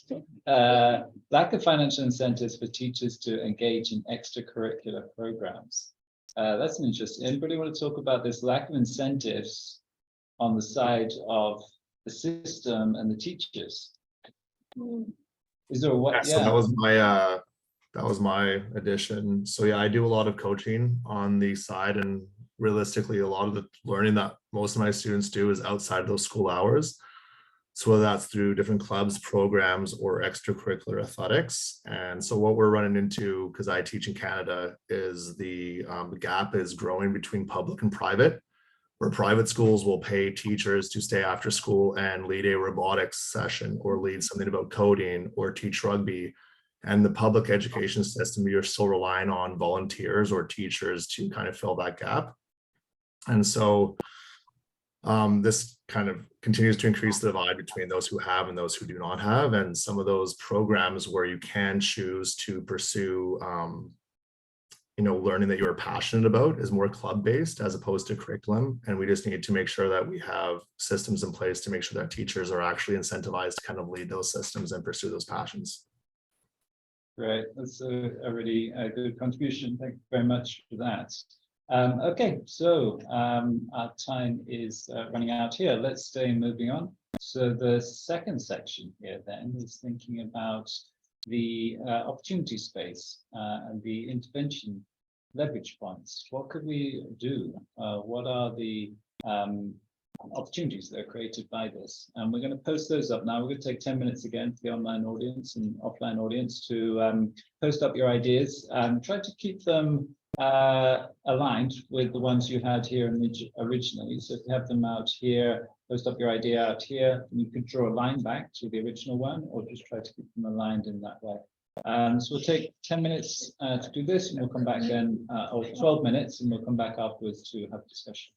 Lack of financial incentives for teachers to engage in extracurricular programs. That's an interesting. Anybody want to talk about this lack of incentives on the side of the system and the teachers? Is there what? So that was my addition. So I do a lot of coaching on the side, and realistically, a lot of the learning that most of my students do is outside of those school hours. So whether that's through different clubs, programs, or extracurricular athletics. And so what we're running into, because I teach in Canada, is the gap is growing between public and private, where private schools will pay teachers to stay after school and lead a robotics session or lead something about coding or teach rugby. And the public education system, you're still relying on volunteers or teachers to kind of fill that gap. And so this kind of continues to increase the divide between those who have and those who do not have. And some of those programs where you can choose to pursue, learning that you're passionate about is more club-based as opposed to curriculum. And we just need to make sure that we have systems in place to make sure that teachers are actually incentivized to kind of lead those systems and pursue those passions. Great, that's a really good contribution. Thank you very much for that. Okay, so our time is running out here. Let's stay moving on. So the second section here then is thinking about the opportunity space and the intervention leverage points. What could we do? What are the opportunities that are created by this? And we're going to post those up now. We're going to take 10 minutes again for the online audience and offline audience to post up your ideas and try to keep them aligned with the ones you had here originally. So if you have them out here, post up your idea out here, and you can draw a line back to the original one, or just try to keep them aligned in that way. So we'll take 10 minutes to do this, and we'll come back then, or 12 minutes, and we'll come back afterwards to have a discussion.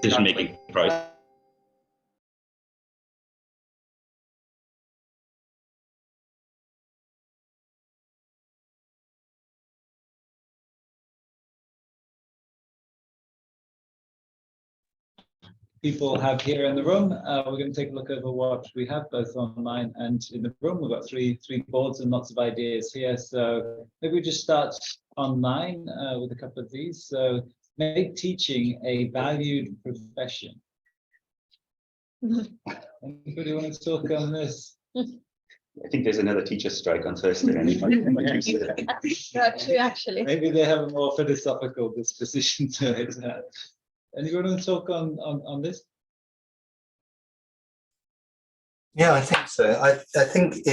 decision-making process. People have here in the room. We're going to take a look over what we have both online and in the room. We've got three boards and lots of ideas here. So maybe we just start online with a couple of these. So make teaching a valued profession. Anybody want to talk on this? I think there's another teacher strike on Thursday. Actually. Maybe they have a more philosophical disposition to it. Anyone want to talk on this? Yeah, I think so. I think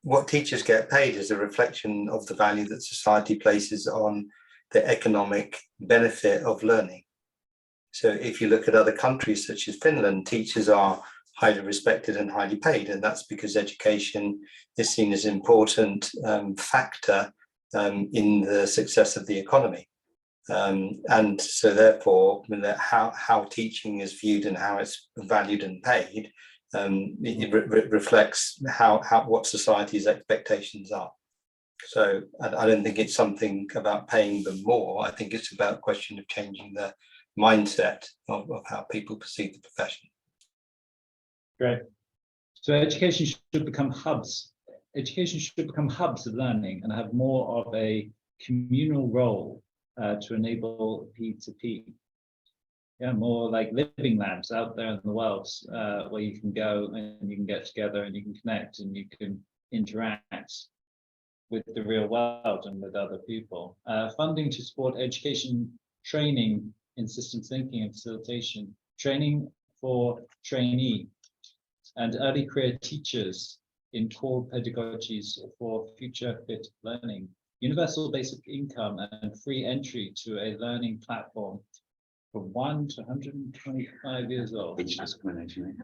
what teachers get paid is a reflection of the value that society places on the economic benefit of learning. So if you look at other countries such as Finland, teachers are highly respected and highly paid, and that's because education is seen as an important factor in the success of the economy. And so therefore, how teaching is viewed and how it's valued and paid, it reflects what society's expectations are. So I don't think it's something about paying them more. I think it's about a question of changing the mindset of how people perceive the profession. Great. So education should become hubs. Education should become hubs of learning and have more of a communal role to enable P2P. Yeah, more like living labs out there in the world where you can go and you can get together and you can connect and you can interact with the real world and with other people. Funding to support education training in systems thinking and facilitation, training for trainee and early career teachers in core pedagogies for future fit learning, universal basic income and free entry to a learning platform from 1 to 125 years old. Age discrimination.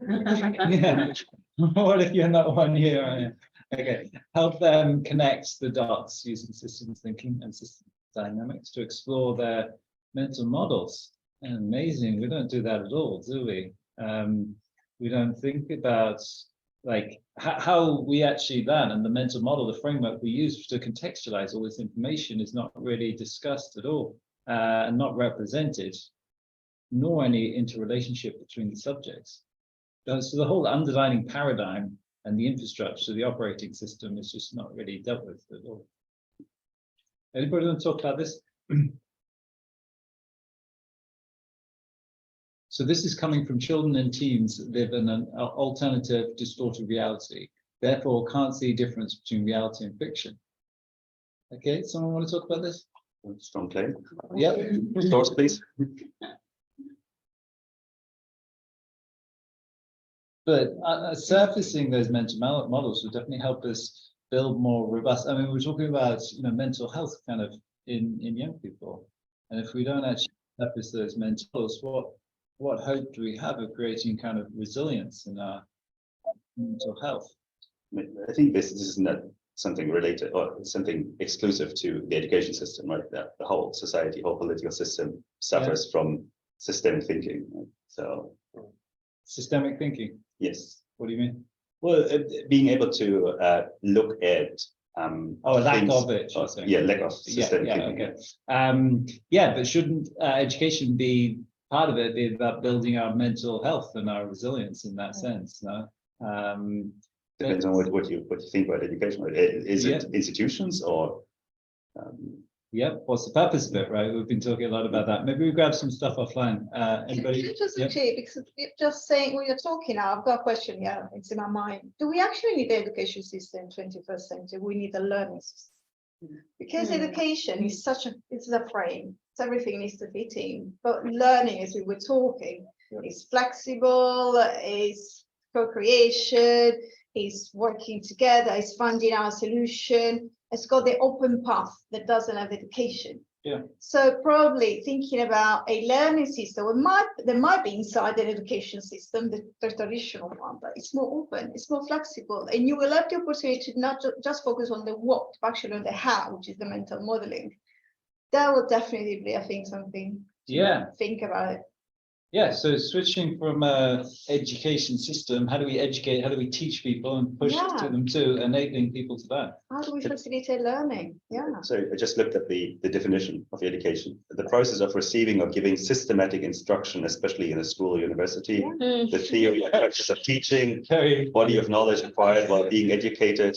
Yeah. What if you're not 1 year? Okay. Help them connect the dots using systems thinking and system dynamics to explore their mental models. Amazing. We don't do that at all, do we? We don't think about like how we actually learn, and the mental model, the framework we use to contextualize all this information is not really discussed at all and not represented, nor any interrelationship between the subjects. So the whole underlying paradigm and the infrastructure, the operating system is just not really dealt with at all. Anybody want to talk about this? So this is coming from children and teens that live in an alternative, distorted reality, therefore can't see a difference between reality and fiction. Okay, someone want to talk about this? Strong claim. Yeah. Source, please. But surfacing those mental models will definitely help us build more robust. I mean, we're talking about mental health kind of in young people, and if we don't actually surface those mental models, what hope do we have of creating kind of resilience in our mental health? I think this is not something related or something exclusive to the education system, right? That the whole society, whole political system suffers from systemic thinking. Right? So systemic thinking. Yes. What do you mean? Well, being able to look at lack of it. Yeah, lack of systemic thinking. Okay. Yeah, but shouldn't education be part of it, be about building our mental health and our resilience in that sense? No. Depends on what you think about education. Right? Is it institutions or? Yep. What's the purpose of it, right? We've been talking a lot about that. Maybe we grab some stuff offline. Anybody? Just because you're just saying when you're talking now, I've got a question. Yeah, it's in my mind. Do we actually need the education system in 21st century? We need a learning system because education is it's a frame. So everything needs to fit in. But learning, as we were talking, is flexible, is co-creation, is working together, is finding our solution. It's got the open path that doesn't have education. Yeah. So probably thinking about a learning system, there might be inside an education system, the traditional one, but it's more open, it's more flexible, and you will have the opportunity to not just focus on the what, but actually on the how, which is the mental modeling. That will definitely be, I think, something to think about it. Yeah, so switching from education system, how do we educate, how do we teach people and push to them to enabling people to that? How do we facilitate learning? Yeah. So I just looked at the definition of education. The process of receiving or giving systematic instruction, especially in a school or university, the theory and practice of teaching, body of knowledge acquired while being educated,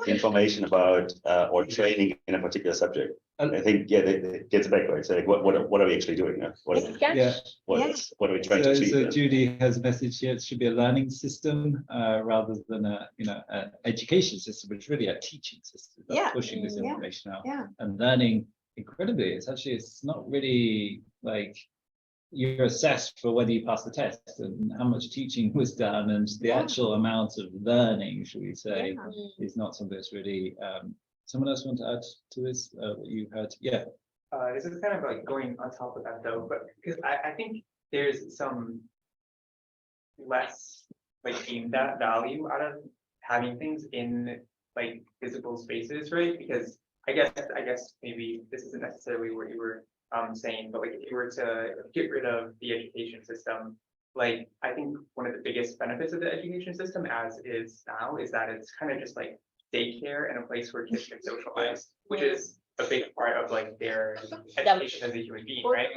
information about or training in a particular subject. I think, yeah, it gets back, right? So like, what are we actually doing now? What are we trying to achieve? So Judy has a message here. It should be a learning system rather than a an education system, which is really a teaching system. Pushing this information out and learning incredibly. It's not really like you're assessed for whether you pass the test and how much teaching was done, and the actual amount of learning, should we say, is not something that's really. Someone else want to add to this? What you heard? Yeah. This is kind of like going on top of that though, but because I think there's some less like deemed that value out of having things in like physical spaces, right? Because I guess maybe this isn't necessarily what you were saying, but like if you were to get rid of the education system, like I think one of the biggest benefits of the education system as is now is that it's kind of just like daycare and a place where kids can socialize, which is a big part of like their education as a human being, right?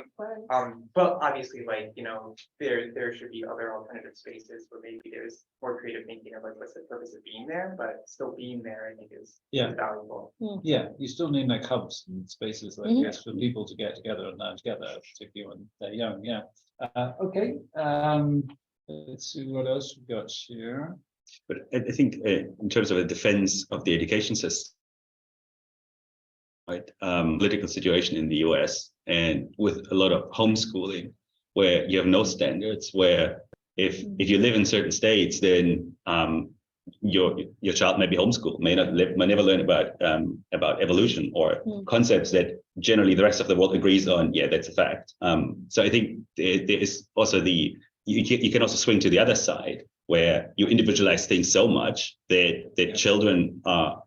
But obviously, like, you know, there should be other alternative spaces where maybe there's more creative thinking of like what's the purpose of being there, but still being there, I think is valuable. Yeah, you still need like hubs and spaces like this for people to get together and learn together, particularly when they're young. Yeah. Okay. Let's see what else we've got here. But I think in terms of a defense of the education system, right, political situation in the US and with a lot of homeschooling where you have no standards, where if you live in certain states, then your child may be homeschooled, may never learn about evolution or concepts that generally the rest of the world agrees on. Yeah, that's a fact. So I think there is also you can also swing to the other side, where you individualize things so much that children are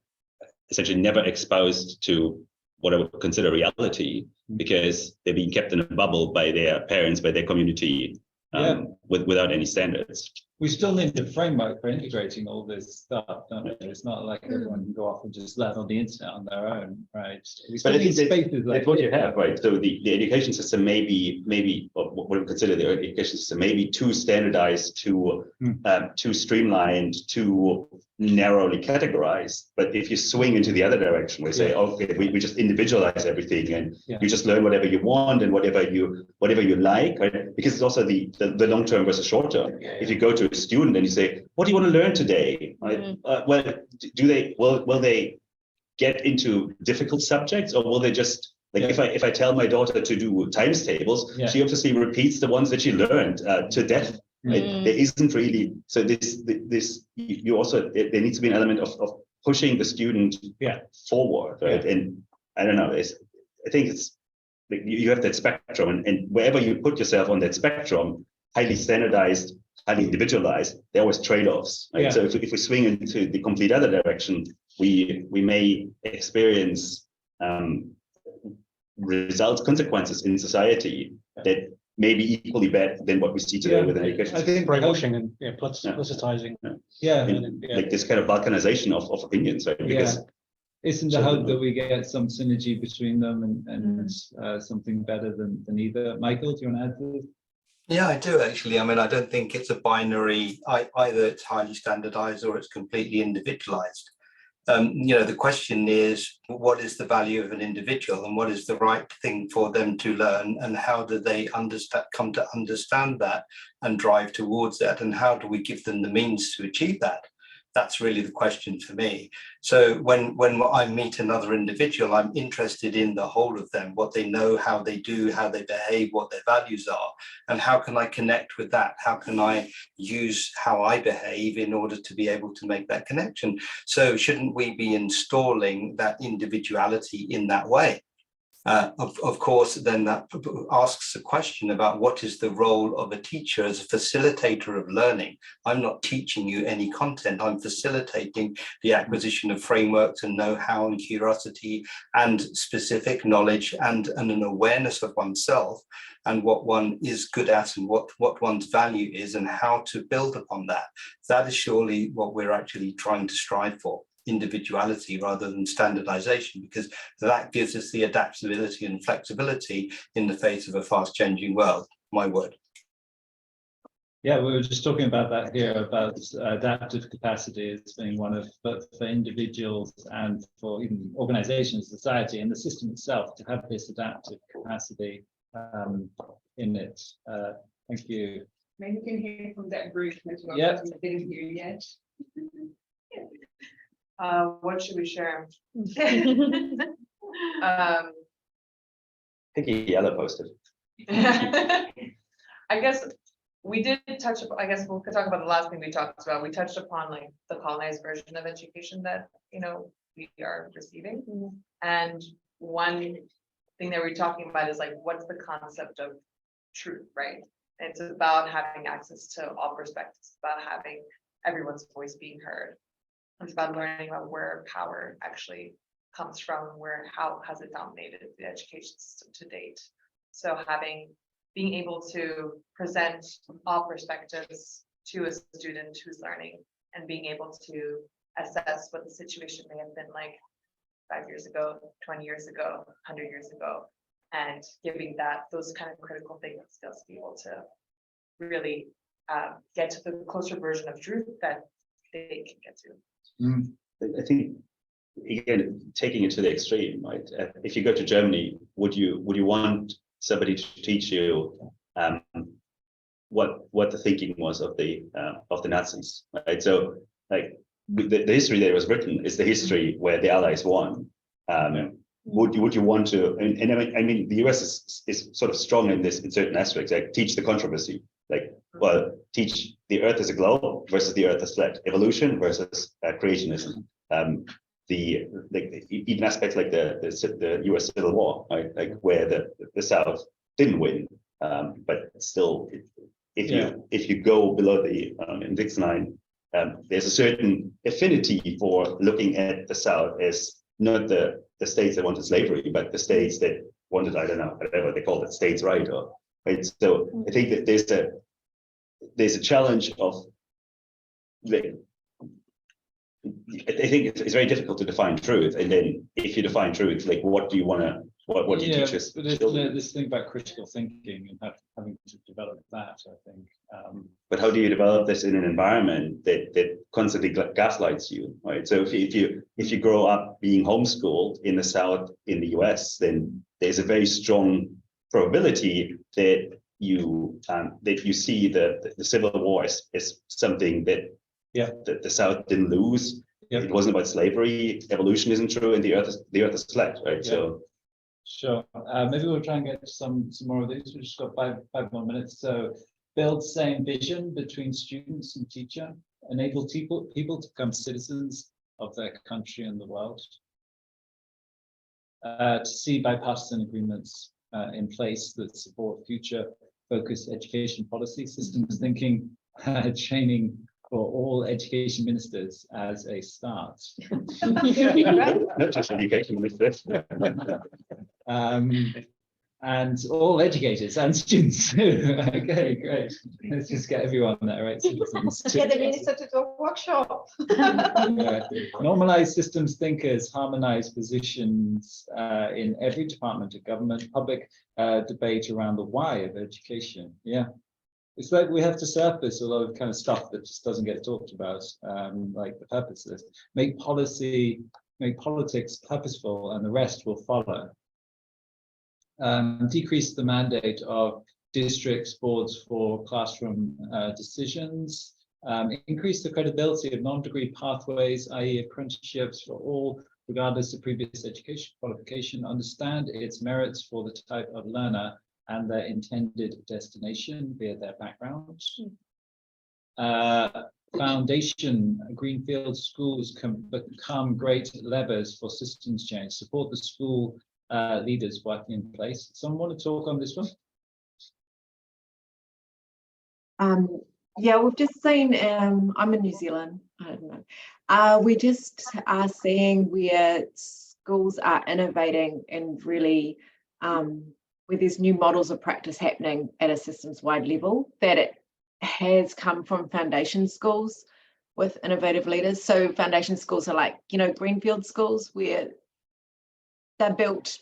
essentially never exposed to what I would consider reality, because they're being kept in a bubble by their parents, by their community, without any standards. We still need the framework for integrating all this stuff, don't we? It's not like everyone can go off and just learn on the internet on their own, right? But I think that's what you have, right? So the education system may be what we consider the education system may be too standardized, too streamlined, too narrowly categorized. But if you swing into the other direction, we say, okay, we just individualize everything, and you just learn whatever you want and whatever you like, right? Because it's also the long term versus short term. If you go to a student and you say, what do you want to learn today? Right? Will they get into difficult subjects, or will they just like if I tell my daughter to do times tables, she obviously repeats the ones that she learned to death. Right? There isn't really, so this you also, there needs to be an element of pushing the student forward, right? And I don't know, I think it's like you have that spectrum, and wherever you put yourself on that spectrum, highly standardized, highly individualized, there are always trade-offs, right? So if we swing into the complete other direction, we may experience consequences in society that may be equally bad than what we see today with an education system. I think brainwashing and politicizing. Like this kind of balkanization of opinions, right? Because isn't the hope that we get some synergy between them and something better than either? Michael, do you want to add to this? Yeah, I do actually. I mean, I don't think it's a binary, either it's highly standardized or it's completely individualized. You know, the question is, what is the value of an individual, and what is the right thing for them to learn, and how do they come to understand that and drive towards that, and how do we give them the means to achieve that? That's really the question for me. So when I meet another individual, I'm interested in the whole of them, what they know, how they do, how they behave, what their values are, and how can I connect with that? How can I use how I behave in order to be able to make that connection? So shouldn't we be installing that individuality in that way? Of course, then that asks a question about what is the role of a teacher as a facilitator of learning. I'm not teaching you any content, I'm facilitating the acquisition of frameworks and know-how and curiosity and specific knowledge and an awareness of oneself and what one is good at and what one's value is and how to build upon that. That is surely what we're actually trying to strive for. Individuality rather than standardization, because that gives us the adaptability and flexibility in the face of a fast changing world. My word. Yeah, we were just talking about that here, about adaptive capacity as being one of, both for individuals and for even organizations, society, and the system itself to have this adaptive capacity in it. Thank you. Maybe you can hear from that group as well. Yeah. We didn't hear yet. What should we share? I think yellow posted. I guess we did touch upon, I guess we could talk about the last thing we talked about. We touched upon like the colonized version of education that, you know, we are receiving. And one thing that we're talking about is like, what's the concept of truth, right? It's about having access to all perspectives, about having everyone's voice being heard. It's about learning about where power actually comes from, how has it dominated the education system to date. So being able to present all perspectives to a student who's learning and being able to assess what the situation may have been like 5 years ago, 20 years ago, 100 years ago, and giving those kind of critical thinking skills to be able to really get to the closer version of truth that they can get to. I think, again, taking it to the extreme, right? If you go to Germany, would you want somebody to teach you what the thinking was of the Nazis, right? So, like the history that was written is the history where the Allies won. Would you want to? And I mean, the US is sort of strong in this in certain aspects, like teach the controversy, like, well, teach the Earth as a globe versus the Earth as flat, evolution versus creationism. Even aspects like the US Civil War, right? Like where the South didn't win, but still, if you go below the index line, there's a certain affinity for looking at the South as not the states that wanted slavery, but the states that wanted, I don't know, whatever they called it, states' right, or right. So I think that there's a challenge of I think it's very difficult to define truth, and then if you define truth, like what do you want to, what do you teach us? But this thing about critical thinking and having to develop that, I think. But how do you develop this in an environment that constantly gaslights you, right? So if you grow up being homeschooled in the South in the US, then there's a very strong probability that you see the Civil War as something that the South didn't lose. It wasn't about slavery. Evolution isn't true, and the Earth is flat, right? So. Sure. Maybe we'll try and get some more of these. We've just got five more minutes. So, build same vision between students and teacher. Enable people to become citizens of their country and the world. To see bipartisan agreements in place that support future-focused education policy, systems thinking, training for all education ministers as a start. Not just education ministers. And all educators and students too. Okay, great. Let's just get everyone there, right? Citizens. Get the minister to do a workshop. Normalize systems thinkers, harmonize positions in every department of government, public debate around the why of education. Yeah. It's like we have to surface a lot of kind of stuff that just doesn't get talked about, like the purposes. Make politics purposeful, and the rest will follow. Decrease the mandate of districts, boards for classroom decisions. Increase the credibility of non-degree pathways, i.e. apprenticeships for all, regardless of previous education qualification. Understand its merits for the type of learner and their intended destination via their background. Foundation, greenfield schools can become great levers for systems change. Support the school leaders working in place. Someone want to talk on this one? Yeah, we've just seen, I'm in New Zealand, I don't know. We just are seeing where schools are innovating and really where there's new models of practice happening at a systems-wide level, that it has come from foundation schools with innovative leaders. So foundation schools are like, you know, greenfield schools where they're built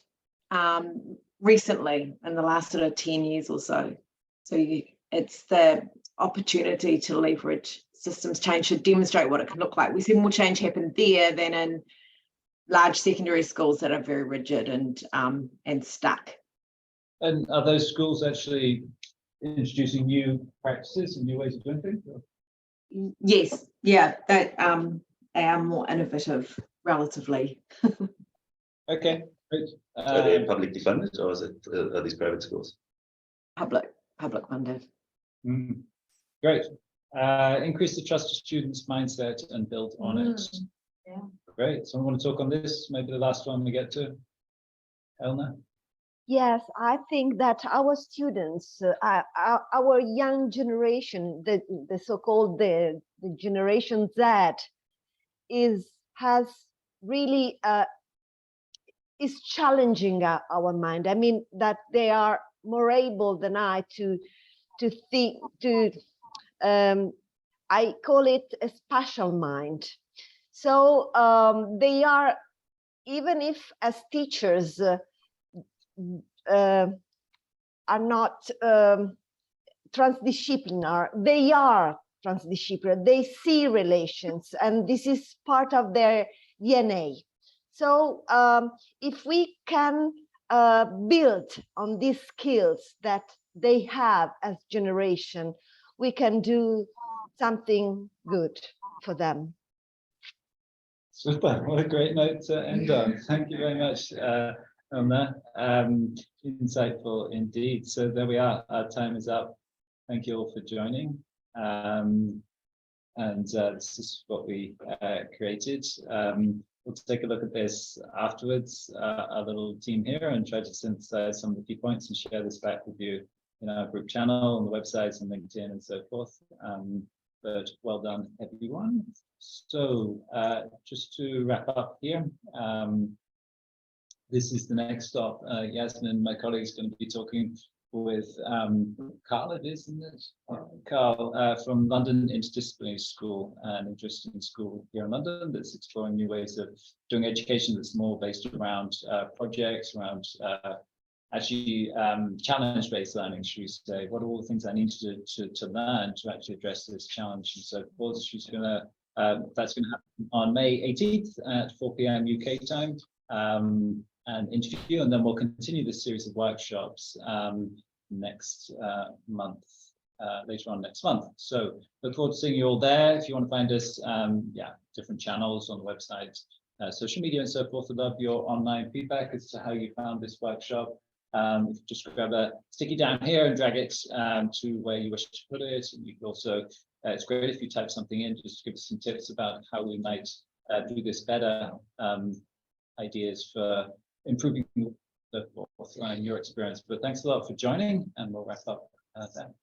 recently in the last sort of 10 years or so. So it's the opportunity to leverage systems change to demonstrate what it can look like. We see more change happen there than in large secondary schools that are very rigid and stuck. And are those schools actually introducing new practices and new ways of doing things? Yes, yeah, that they are more innovative relatively. Okay, great. Are they publicly funded, or are these private schools? Public funded. Great. Increase the trust of students' mindset and build on it. Yeah. Great. Someone want to talk on this? Maybe the last one we get to. Elna? Yes, I think that our students, our young generation, the so-called the Generation Z, has really is challenging our mind. I mean that they are more able than I to think to. I call it a spatial mind. So they are, even if as teachers are not transdisciplinary, they are transdisciplinary. They see relations, and this is part of their DNA. So if we can build on these skills that they have as generation, we can do something good for them. Super. What a great note to end on. Thank you very much on that. Insightful indeed. So there we are. Our time is up. Thank you all for joining. This is what we created. We'll take a look at this afterwards, our little team here, and try to synthesize some of the key points and share this back with you in our group channel, on the websites and LinkedIn and so forth. But well done, everyone. So just to wrap up here, this is the next stop. Yasmin, my colleague, is going to be talking with Carl, it is, isn't it? Carl from London Interdisciplinary School, an interesting school here in London that's exploring new ways of doing education that's more based around projects, around actually challenge-based learning, should we say. What are all the things I need to learn to actually address this challenge? And so forth. She's gonna, that's gonna happen on May 18th at 4 p.m. UK time. And interview, and then we'll continue this series of workshops next month, later on next month. So look forward to seeing you all there. If you want to find us, different channels on the website, social media and so forth. I'd love your online feedback as to how you found this workshop. Just grab a sticky down here and drag it to where you wish to put it. And you can also, it's great if you type something in, just give us some tips about how we might do this better, ideas for improving your experience. But thanks a lot for joining, and we'll wrap up then.